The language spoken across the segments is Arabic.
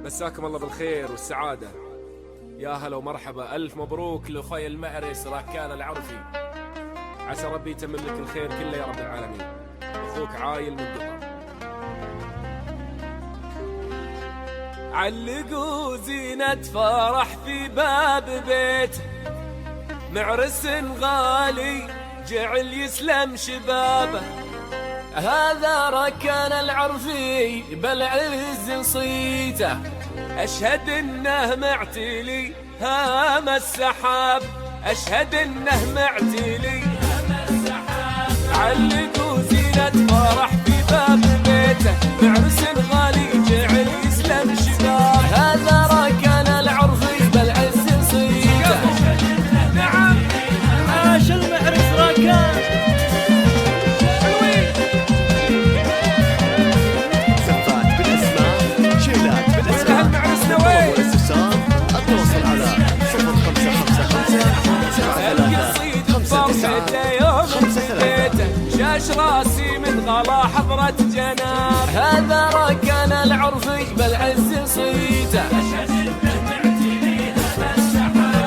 مساكم الله بالخير والسعادة. يا هلا ومرحبا، ألف مبروك لأخوي المعرس راكان العرفي. عسى ربي يتمم لك الخير كله يا رب العالمين. أخوك عايل من دقر. علقوا زينة فرح في باب بيت، معرس غالي جعل يسلم شبابه. هذا ركان العرفي بالعز صيته، أشهد إنه معتلي هام السحاب، أشهد إنه معتلي هام السحاب. علقوا زينة فرح في باب بيته، معرس غالي جعل يسلم شباب. هذا ركان العرفي بالعز صيته. نعم عاش المعرس ركان. شاش راسي من غلا حضرة جناب. هذا ركان العرفي بالعز صيته،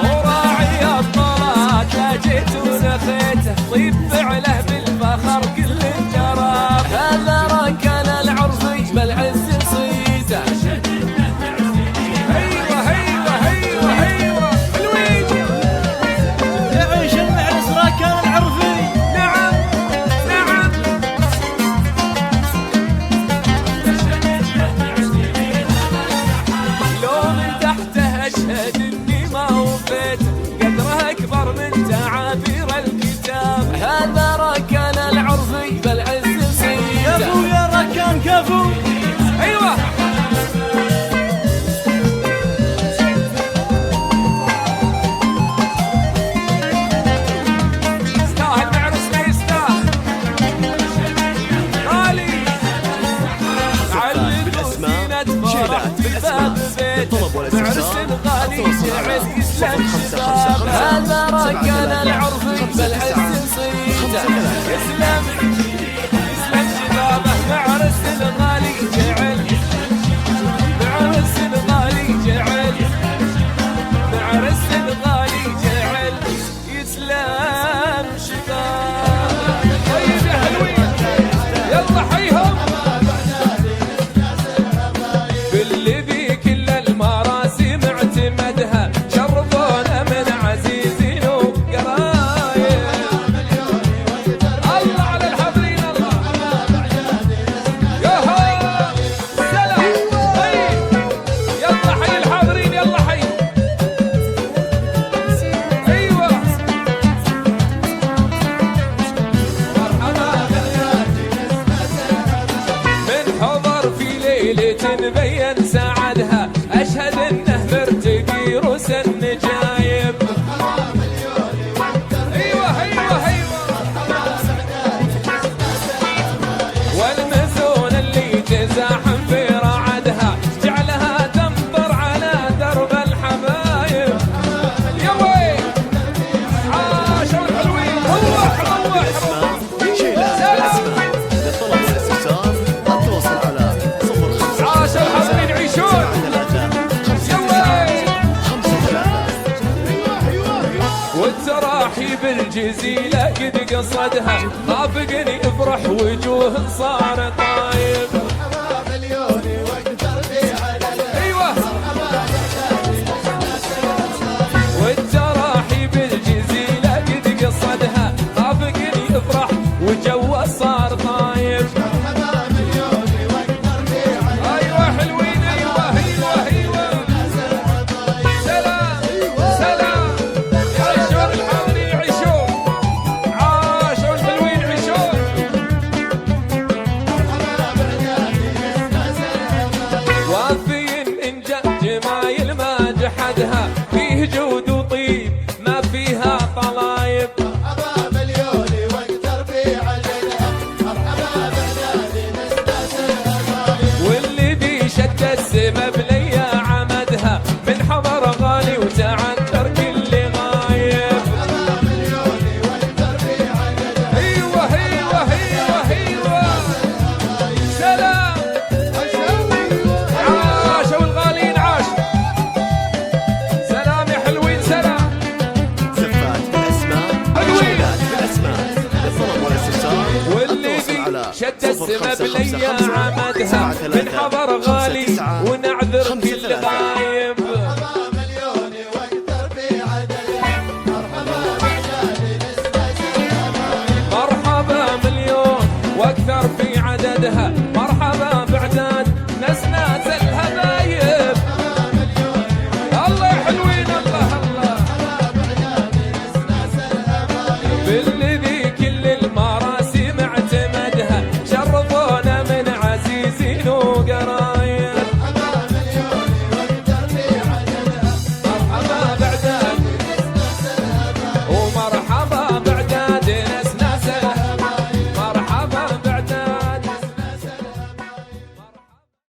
وراعي الطلات لا جيت ونخيته، طيب فعله بالفخر كل الجراب. هذا ركان العرفي بالعز صيته. ايوه ايوه ايوه ايوه الويل يعيش المعرس ركان العرفي. قدره أكبر من تعابير الكتاب. هذا ركان العرفي بالعز صيته. كفو يا ركان كفو. أيوة يستاهل معرس ما يستاهل. غالي علقوا زينة فرح في باب بيته، معرس غالي جعل يسلم شباب. هذا ركان العرفي بالعز صيته. يسلم يسلم شبابه. معرس الغالي جعل، معرس الغالي جعل، معرس الغالي جعل يسلم شبابه. طيب يا حلوين يلا حيهم باللي بي كل المراسم اعتمدها. شرفونا من عزيزين وقرايب. الله على الحاضرين الله. ياها سلام. طيب يلا حي الحاضرين يلا حي. ايوه مرحبا. من حضر في ليلة بين سعدها، أشهد إنه مرتقي روس النجايب. أيوة أيوة أيوة والمزون اللي تزاحم في رعدها، جعلها تمطر على درب الحبايب. يا ويل عاشوا الحلوين. روح روح عاش الحاضرين يعيشون. والتراحي بالجزيلة قد قصدها، خافقني افرح وجوه صار طايب. ايوه والتراحي بالجزيلة قد قصدها، خافقني افرح وجوه صار طايب. ايوه حلوين ايوه ايوه ايوه سلام سلام. يعيشون الحاضرين يعيشون. عاشوا الحلوين يعيشون. نسمة بليا عمدها من حضر غالي ونعذر كل غايب. مرحبا مليون واكثر في عددها، مرحبا بعداد نسنات الهبايب. الله حلوين الله الله باللي